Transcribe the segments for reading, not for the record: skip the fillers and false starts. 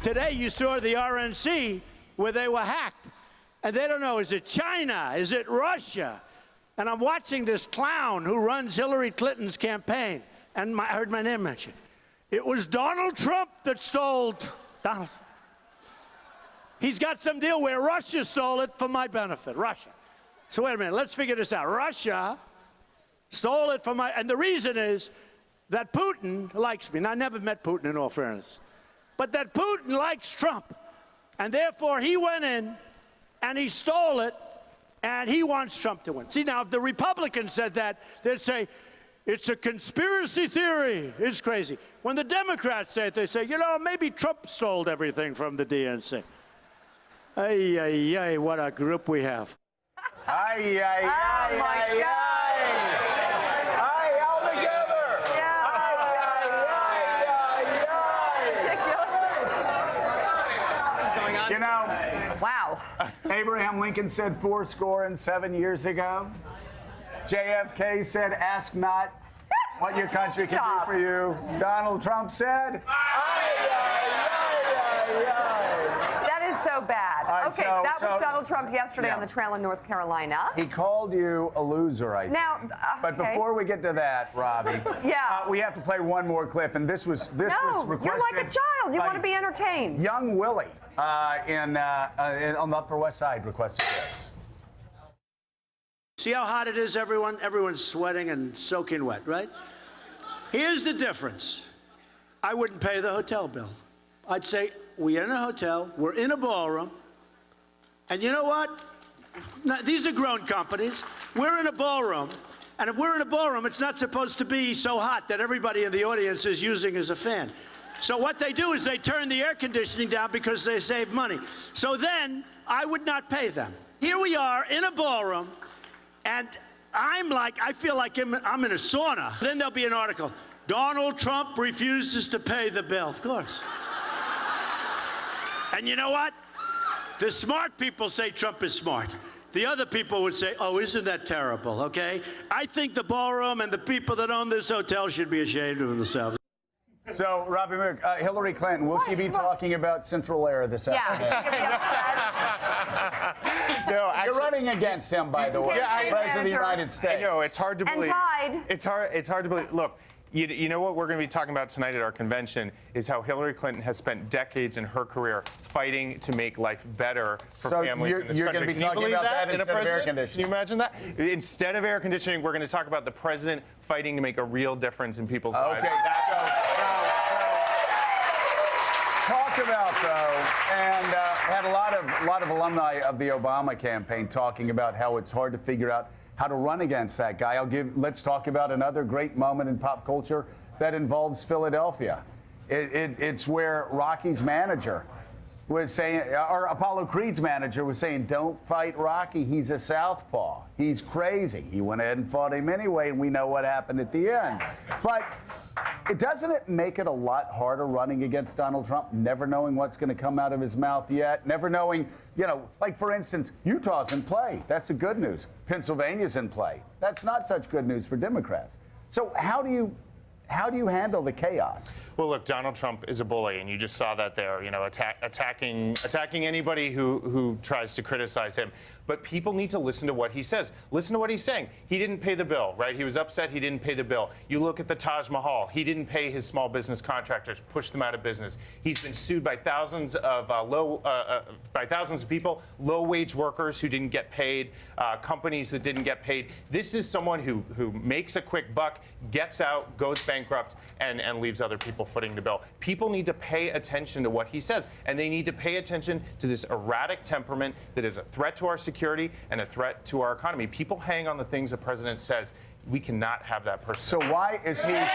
Today you saw the RNC where they were hacked. And they don't know, is it China? Is it Russia? And I'm watching this clown who runs Hillary Clinton's campaign. And I heard my name mentioned. It was Donald Trump that stole Donald. He's got some deal where Russia stole it for my benefit. Russia. So wait a minute, let's figure this out. Russia stole it for my, and the reason is that Putin likes me. Now, I never met Putin in all fairness. But that Putin likes Trump. And therefore, he went in and he stole it, and he wants Trump to win. See, now, if the Republicans said that, they'd say, it's a conspiracy theory. It's crazy. When the Democrats say it, they say, you know, maybe Trump stole everything from the DNC. Ay, ay, ay, what a group we have. Ay, ay, ay, oh, my ay, God. Ay, all together. Yeah. Ay, ay, ay, ay, ay. What's going on? You know, wow. Abraham Lincoln said 7 years ago. JFK said, ask not what your country can do for you. Donald Trump said, ay, ay, ay, ay, ay. That is so bad. Right, okay, that was Donald Trump yesterday on the trail in North Carolina. He called you a loser, I think. Now, But before we get to that, Robbie, we have to play one more clip, and this was requested. You're like a child. You want to be entertained. Young Willie on the Upper West Side requested this. See how hot it is, everyone? Everyone's sweating and soaking wet, right? Here's the difference. I wouldn't pay the hotel bill. I'd say, we're in a hotel, we're in a ballroom, and you know what? Now, these are grown companies. We're in a ballroom, and if we're in a ballroom, it's not supposed to be so hot that everybody in the audience is using as a fan. So what they do is they turn the air conditioning down because they save money. So then, I would not pay them. Here we are in a ballroom, and I feel like I'm in a sauna. Then there'll be an article, Donald Trump refuses to pay the bill. Of course. And you know what? The smart people say Trump is smart. The other people would say, oh, isn't that terrible, okay? I think the ballroom and the people that own this hotel should be ashamed of themselves. So, Robbie Mook, Hillary Clinton, will she be talking about Central Air this afternoon? Yeah, she's going to be upset. No, actually, you're running against him, by the way, President of the United States. No, it's hard to believe. And tied. It's hard to believe. Look, you know what we're going to be talking about tonight at our convention is how Hillary Clinton has spent decades in her career fighting to make life better for families in this country. You're going to be talking about that instead of air conditioning. Can you imagine that? Instead of air conditioning, we're going to talk about the president fighting to make a real difference in people's lives. Okay, talk about, though, and had a lot of alumni of the Obama campaign talking about how it's hard to figure out how to run against that guy. Let's talk about another great moment in pop culture that involves Philadelphia. It's where Rocky's manager was saying, or Apollo Creed's manager was saying, don't fight Rocky. He's a southpaw. He's crazy. He went ahead and fought him anyway, and we know what happened at the end. But doesn't it make it a lot harder running against Donald Trump, never knowing what's going to come out of his mouth yet, never knowing, like, for instance, Utah's in play. That's the good news. Pennsylvania's in play. That's not such good news for Democrats. So how do you handle the chaos? Well, look, Donald Trump is a bully, and you just saw that there, attacking anybody who tries to criticize him. But people need to listen to what he says. Listen to what he's saying. He didn't pay the bill, right? He was upset he didn't pay the bill. You look at the Taj Mahal. He didn't pay his small business contractors, pushed them out of business. He's been sued by thousands of people, low-wage workers who didn't get paid, companies that didn't get paid. This is someone who makes a quick buck, gets out, goes bankrupt, and leaves other people footing the bill. People need to pay attention to what he says, and they need to pay attention to this erratic temperament that is a threat to our security and a threat to our economy. People hang on the things the president says. We cannot have that person. So why is he still...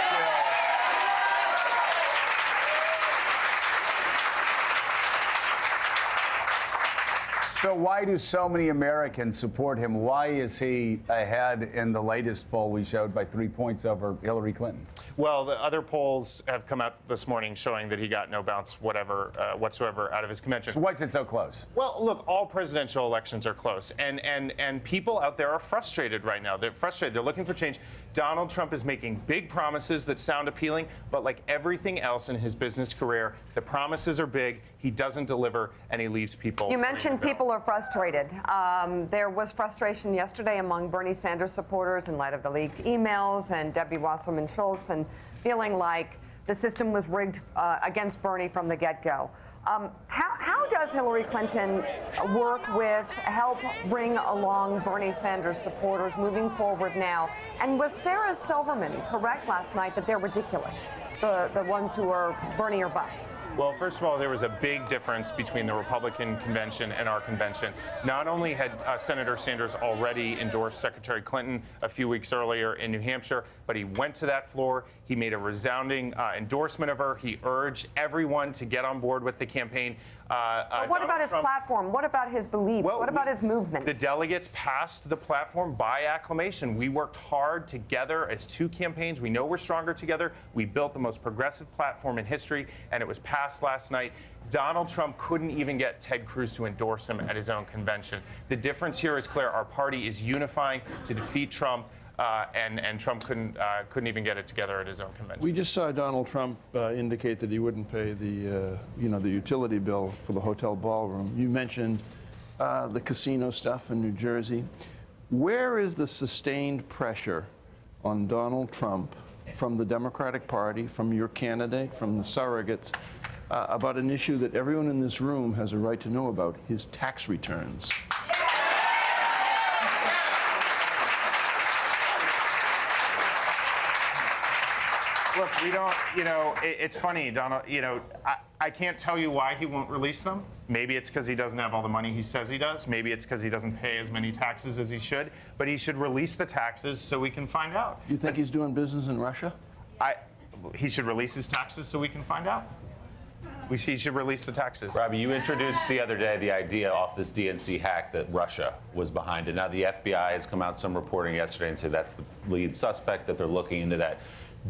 So why do so many Americans support him? Why is he ahead in the latest poll we showed by 3 points over Hillary Clinton? Well, the other polls have come out this morning showing that he got no bounce whatsoever out of his convention. So why is it so close? Well, look, all presidential elections are close, and people out there are frustrated right now. They're frustrated. They're looking for change. Donald Trump is making big promises that sound appealing, but like everything else in his business career, the promises are big. He doesn't deliver, and he leaves people. You mentioned people are frustrated. There was frustration yesterday among Bernie Sanders supporters in light of the leaked emails and Debbie Wasserman Schultz, and feeling like the system was rigged against Bernie from the get-go. How does Hillary Clinton help bring along Bernie Sanders supporters moving forward now? And was Sarah Silverman correct last night that they're ridiculous, the ones who are Bernie or bust? Well, first of all, there was a big difference between the Republican convention and our convention. Not only had Senator Sanders already endorsed Secretary Clinton a few weeks earlier in New Hampshire, but he went to that floor. He made a resounding endorsement of her. He urged everyone to get on board with the campaign. But what about his platform? What about his beliefs? Well, what about his movement? The delegates passed the platform by acclamation. We worked hard together as two campaigns. We know we're stronger together. We built the most progressive platform in history, and it was passed last night. Donald Trump couldn't even get Ted Cruz to endorse him at his own convention. The difference here is clear. Our party is unifying to defeat Trump. And Trump couldn't even get it together at his own convention. We just saw Donald Trump indicate that he wouldn't pay the the utility bill for the hotel ballroom. You mentioned the casino stuff in New Jersey. Where is the sustained pressure on Donald Trump from the Democratic Party, from your candidate, from the surrogates, about an issue that everyone in this room has a right to know about, his tax returns? Look, we don't, it's funny, Donald, I can't tell you why he won't release them. Maybe it's because he doesn't have all the money he says he does. Maybe it's because he doesn't pay as many taxes as he should. But he should release the taxes so we can find out. You think he's doing business in Russia? He should release his taxes so we can find out. He should release the taxes. Robbie, you introduced the other day the idea off this DNC hack that Russia was behind it. Now the FBI has come out some reporting yesterday and said that's the lead suspect, that they're looking into that.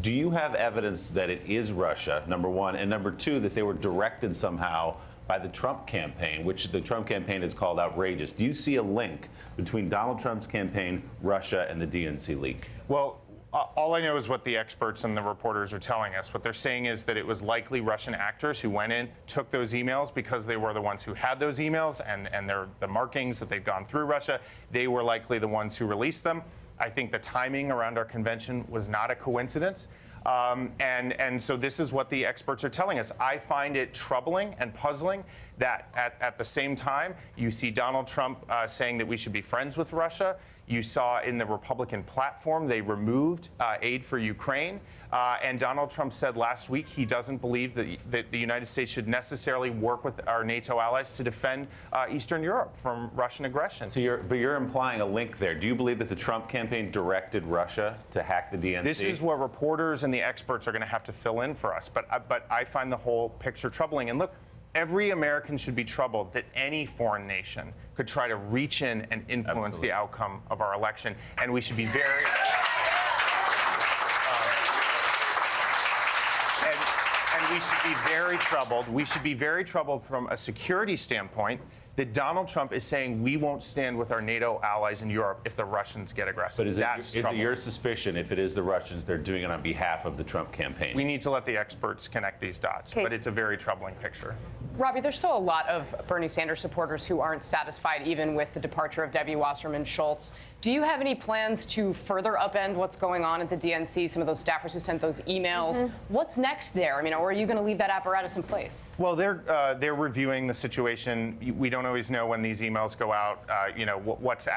Do you have evidence that it is Russia, number one, and number two, that they were directed somehow by the Trump campaign, which the Trump campaign has called outrageous? Do you see a link between Donald Trump's campaign, Russia, and the DNC leak? Well, all I know is what the experts and the reporters are telling us. What they're saying is that it was likely Russian actors who went in, took those emails because they were the ones who had those emails and the markings that they've gone through Russia. They were likely the ones who released them. I think the timing around our convention was not a coincidence. And so this is what the experts are telling us. I find it troubling and puzzling that at the same time, you see Donald Trump saying that we should be friends with Russia. You saw in the Republican platform, they removed aid for Ukraine. And Donald Trump said last week he doesn't believe that the United States should necessarily work with our NATO allies to defend Eastern Europe from Russian aggression. So you're implying a link there. Do you believe that the Trump campaign directed Russia to hack the DNC? This is what reporters and the experts are going to have to fill in for us. But I find the whole picture troubling. And look, every American should be troubled that any foreign nation could try to reach in and influence the outcome of our election. And we should be very... and we should be very troubled. We should be very troubled from a security standpoint that Donald Trump is saying we won't stand with our NATO allies in Europe if the Russians get aggressive. But is it your suspicion, if it is the Russians, they're doing it on behalf of the Trump campaign? We need to let the experts connect these dots, but it's a very troubling picture. Robbie, there's still a lot of Bernie Sanders supporters who aren't satisfied even with the departure of Debbie Wasserman Schultz. Do you have any plans to further upend what's going on at the DNC, some of those staffers who sent those emails? What's next there? I mean, or are you going to leave that apparatus in place? Well, they're reviewing the situation. We don't always know when these emails go out, what's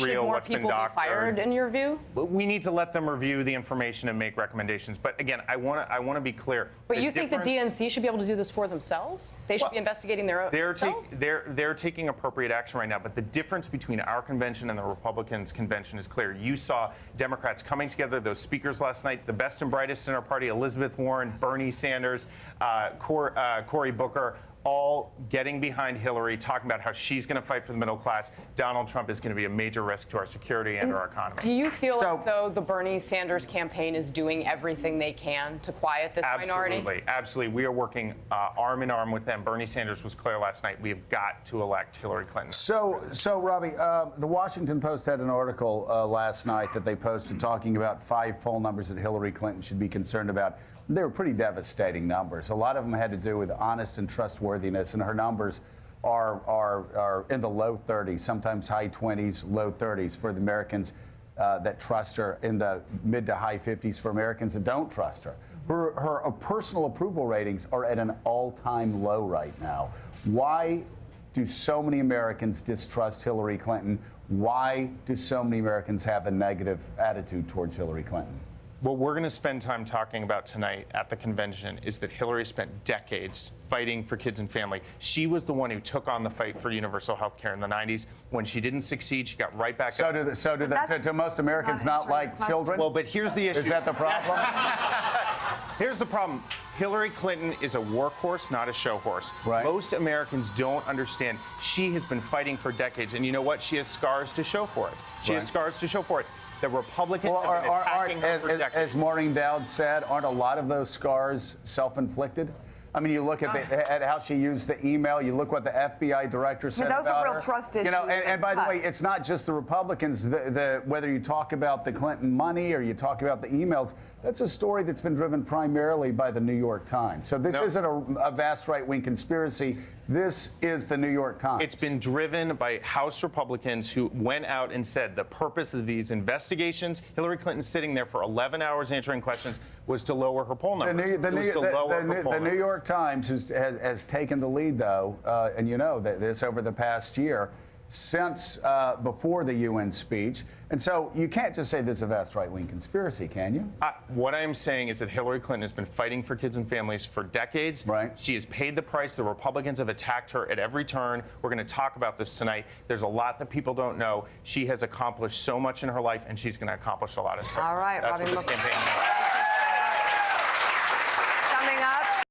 real, what's been doctored. Should more people be fired, in your view? We need to let them review the information and make recommendations. But again, I want to be clear. But you think the DNC should be able to do this for themselves? They should be investigating their own themselves? They're taking appropriate action right now. But the difference between our convention and the Republicans' convention is clear. You saw Democrats coming together, those speakers last night, the best and brightest in our party, Elizabeth Warren, Bernie Sanders, Cory Booker, all getting behind Hillary, talking about how she's going to fight for the middle class. Donald Trump is going to be a major risk to our security and our economy. Do you feel as though the Bernie Sanders campaign is doing everything they can to quiet this minority? Absolutely. We are working arm in arm with them. Bernie Sanders was clear last night. We have got to elect Hillary Clinton. So Robbie, the Washington Post had an article last night that they posted talking about 5 poll numbers that Hillary Clinton should be concerned about. They were pretty devastating numbers. A lot of them had to do with honest and trustworthiness, and her numbers are in the low 30s, sometimes high 20s, low 30s for the Americans that trust her, in the mid to high 50s for Americans that don't trust her. Her personal approval ratings are at an all-time low right now. Why do so many Americans distrust Hillary Clinton? Why do so many Americans have a negative attitude towards Hillary Clinton? What we're going to spend time talking about tonight at the convention is that Hillary spent decades fighting for kids and family. She was the one who took on the fight for universal health care in the 90s. When she didn't succeed, she got right back up. Do most Americans not like children? Well, but here's the issue. Is that the problem? Here's the problem. Hillary Clinton is a workhorse, not a show horse. Right. Most Americans don't understand. She has been fighting for decades, and you know what? She has scars to show for it. She has scars to show for it. The Republicans have been attacking her for decades. As Maureen Dowd said, aren't a lot of those scars self-inflicted? I mean, you look at how she used the email. You look what the FBI director said about her. Those are real trust issues. You know, and by the way, it's not just the Republicans. Whether you talk about the Clinton money or you talk about the emails, that's a story that's been driven primarily by the New York Times. So this isn't a vast right-wing conspiracy. This is the New York Times. It's been driven by House Republicans who went out and said the purpose of these investigations, Hillary Clinton sitting there for 11 hours answering questions, was to lower her poll numbers. The New York Times has taken the lead, though, and you know this over the past year, since before the UN speech. And so you can't just say this is a vast right-wing conspiracy, can you? What I'm saying is that Hillary Clinton has been fighting for kids and families for decades. Right. She has paid the price. The Republicans have attacked her at every turn. We're going to talk about this tonight. There's a lot that people don't know. She has accomplished so much in her life, and she's going to accomplish a lot as president. All right, That's Robbie what this campaign is.